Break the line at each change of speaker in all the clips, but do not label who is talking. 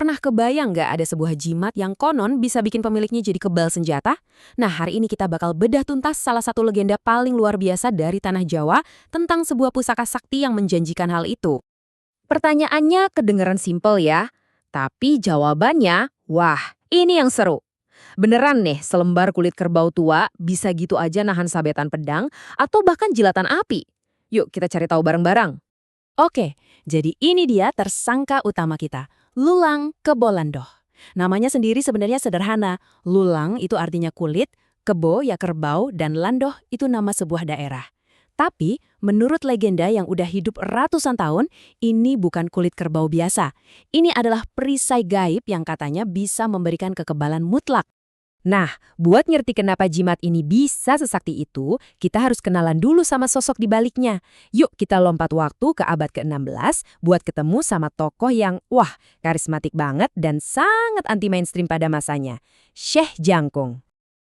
Pernah kebayang nggak ada sebuah jimat yang konon bisa bikin pemiliknya jadi kebal senjata? Nah, hari ini kita bakal bedah tuntas salah satu legenda paling luar biasa dari Tanah Jawa tentang sebuah pusaka sakti yang menjanjikan hal itu. Pertanyaannya kedengeran simpel ya, tapi jawabannya, wah, ini yang seru. Beneran nih, selembar kulit kerbau tua bisa gitu aja nahan sabetan pedang atau bahkan jilatan api? Yuk kita cari tahu bareng-bareng. Oke, jadi ini dia tersangka utama kita, Lulang Kebolandoh. Namanya sendiri sebenarnya sederhana. Lulang itu artinya kulit, kebo ya kerbau, dan landoh itu nama sebuah daerah. Tapi, menurut legenda yang udah hidup ratusan tahun, ini bukan kulit kerbau biasa. Ini adalah perisai gaib yang katanya bisa memberikan kekebalan mutlak. Nah, buat ngerti kenapa jimat ini bisa sesakti itu, kita harus kenalan dulu sama sosok di baliknya. Yuk kita lompat waktu ke abad ke-16 buat ketemu sama tokoh yang, wah, karismatik banget dan sangat anti-mainstream pada masanya. Syekh Jangkung.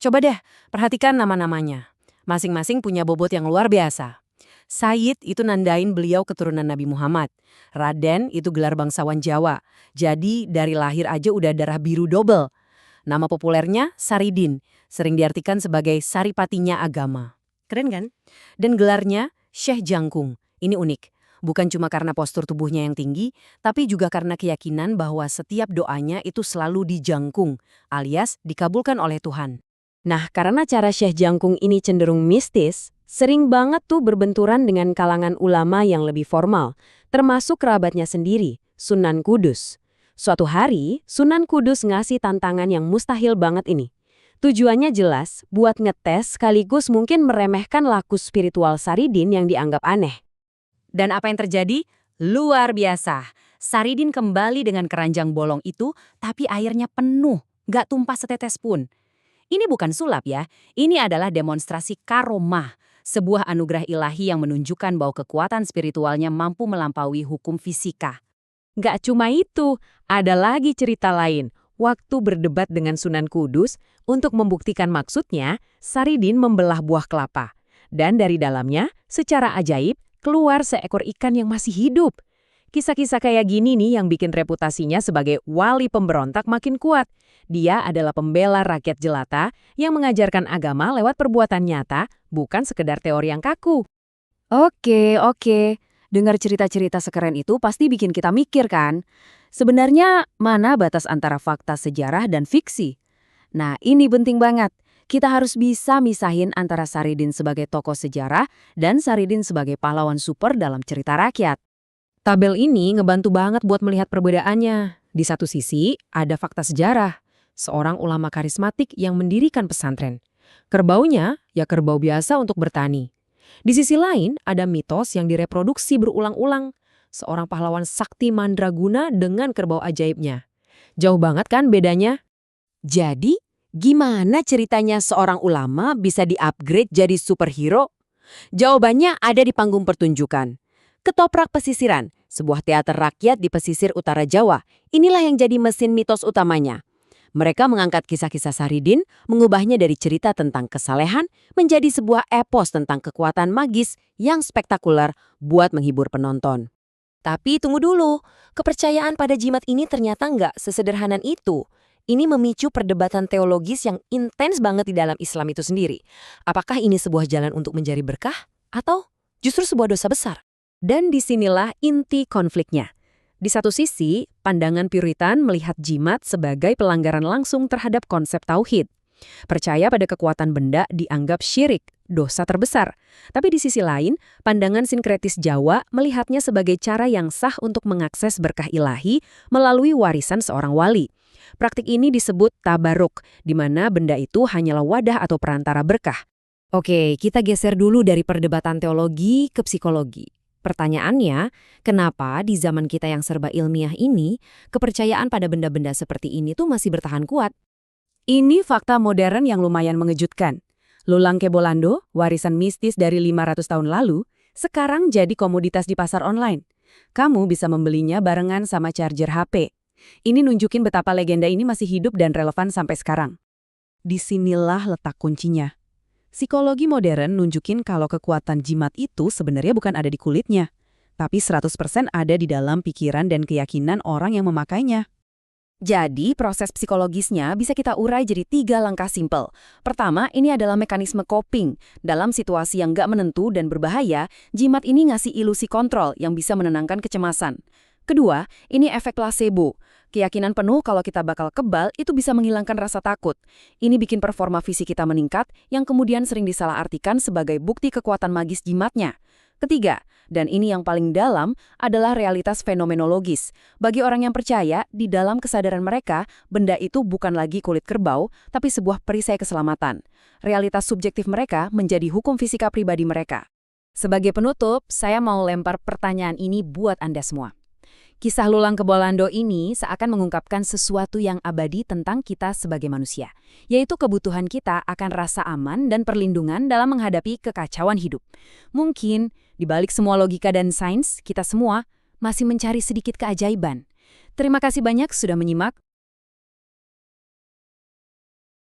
Coba deh, perhatikan nama-namanya. Masing-masing punya bobot yang luar biasa. Sayyid itu nandain beliau keturunan Nabi Muhammad. Raden itu gelar bangsawan Jawa. Jadi dari lahir aja udah darah biru double. Nama populernya Saridin, sering diartikan sebagai saripatinya agama. Keren kan? Dan gelarnya Syekh Jangkung. Ini unik. Bukan cuma karena postur tubuhnya yang tinggi, tapi juga karena keyakinan bahwa setiap doanya itu selalu dijangkung, alias dikabulkan oleh Tuhan. Nah, karena cara Syekh Jangkung ini cenderung mistis, sering banget tuh berbenturan dengan kalangan ulama yang lebih formal, termasuk kerabatnya sendiri, Sunan Kudus. Suatu hari, Sunan Kudus ngasih tantangan yang mustahil banget ini. Tujuannya jelas, buat ngetes sekaligus mungkin meremehkan laku spiritual Saridin yang dianggap aneh. Dan apa yang terjadi? Luar biasa. Saridin kembali dengan keranjang bolong itu, tapi airnya penuh, nggak tumpah setetes pun. Ini bukan sulap ya, ini adalah demonstrasi karomah, sebuah anugerah ilahi yang menunjukkan bahwa kekuatan spiritualnya mampu melampaui hukum fisika. Gak cuma itu, ada lagi cerita lain. Waktu berdebat dengan Sunan Kudus, untuk membuktikan maksudnya, Saridin membelah buah kelapa. Dan dari dalamnya, secara ajaib, keluar seekor ikan yang masih hidup. Kisah-kisah kayak gini nih yang bikin reputasinya sebagai wali pemberontak makin kuat. Dia adalah pembela rakyat jelata yang mengajarkan agama lewat perbuatan nyata, bukan sekedar teori yang kaku. Oke. Dengar cerita-cerita sekeren itu pasti bikin kita mikir kan? Sebenarnya mana batas antara fakta sejarah dan fiksi? Nah, ini penting banget. Kita harus bisa misahin antara Saridin sebagai tokoh sejarah dan Saridin sebagai pahlawan super dalam cerita rakyat. Tabel ini ngebantu banget buat melihat perbedaannya. Di satu sisi, ada fakta sejarah. Seorang ulama karismatik yang mendirikan pesantren. Kerbaunya, ya kerbau biasa untuk bertani. Di sisi lain, ada mitos yang direproduksi berulang-ulang. Seorang pahlawan sakti mandraguna dengan kerbau ajaibnya. Jauh banget kan bedanya? Jadi, gimana ceritanya seorang ulama bisa di-upgrade jadi superhero? Jawabannya ada di panggung pertunjukan. Ketoprak Pesisiran, sebuah teater rakyat di pesisir utara Jawa. Inilah yang jadi mesin mitos utamanya. Mereka mengangkat kisah-kisah Saridin, mengubahnya dari cerita tentang kesalehan menjadi sebuah epos tentang kekuatan magis yang spektakuler buat menghibur penonton. Tapi tunggu dulu, kepercayaan pada jimat ini ternyata nggak sesederhana itu. Ini memicu perdebatan teologis yang intens banget di dalam Islam itu sendiri. Apakah ini sebuah jalan untuk mencari berkah? Atau justru sebuah dosa besar? Dan disinilah inti konfliknya. Di satu sisi, pandangan Puritan melihat jimat sebagai pelanggaran langsung terhadap konsep tauhid. Percaya pada kekuatan benda dianggap syirik, dosa terbesar. Tapi di sisi lain, pandangan sinkretis Jawa melihatnya sebagai cara yang sah untuk mengakses berkah ilahi melalui warisan seorang wali. Praktik ini disebut tabaruk, di mana benda itu hanyalah wadah atau perantara berkah. Oke, kita geser dulu dari perdebatan teologi ke psikologi. Pertanyaannya, kenapa di zaman kita yang serba ilmiah ini, kepercayaan pada benda-benda seperti ini tuh masih bertahan kuat? Ini fakta modern yang lumayan mengejutkan. Lulang Kebolando, warisan mistis dari 500 tahun lalu, sekarang jadi komoditas di pasar online. Kamu bisa membelinya barengan sama charger HP. Ini nunjukin betapa legenda ini masih hidup dan relevan sampai sekarang. Disinilah letak kuncinya. Psikologi modern nunjukin kalau kekuatan jimat itu sebenarnya bukan ada di kulitnya, tapi 100% ada di dalam pikiran dan keyakinan orang yang memakainya. Jadi, proses psikologisnya bisa kita urai jadi 3 langkah simpel. Pertama, ini adalah mekanisme coping. Dalam situasi yang nggak menentu dan berbahaya, jimat ini ngasih ilusi kontrol yang bisa menenangkan kecemasan. Kedua, ini efek placebo. Keyakinan penuh kalau kita bakal kebal itu bisa menghilangkan rasa takut. Ini bikin performa fisik kita meningkat, yang kemudian sering disalahartikan sebagai bukti kekuatan magis jimatnya. Ketiga, dan ini yang paling dalam, adalah realitas fenomenologis. Bagi orang yang percaya, di dalam kesadaran mereka, benda itu bukan lagi kulit kerbau, tapi sebuah perisai keselamatan. Realitas subjektif mereka menjadi hukum fisika pribadi mereka. Sebagai penutup, saya mau lempar pertanyaan ini buat Anda semua. Kisah Lulang Kebolando ini seakan mengungkapkan sesuatu yang abadi tentang kita sebagai manusia, yaitu kebutuhan kita akan rasa aman dan perlindungan dalam menghadapi kekacauan hidup. Mungkin, di balik semua logika dan sains, kita semua masih mencari sedikit keajaiban. Terima kasih banyak sudah menyimak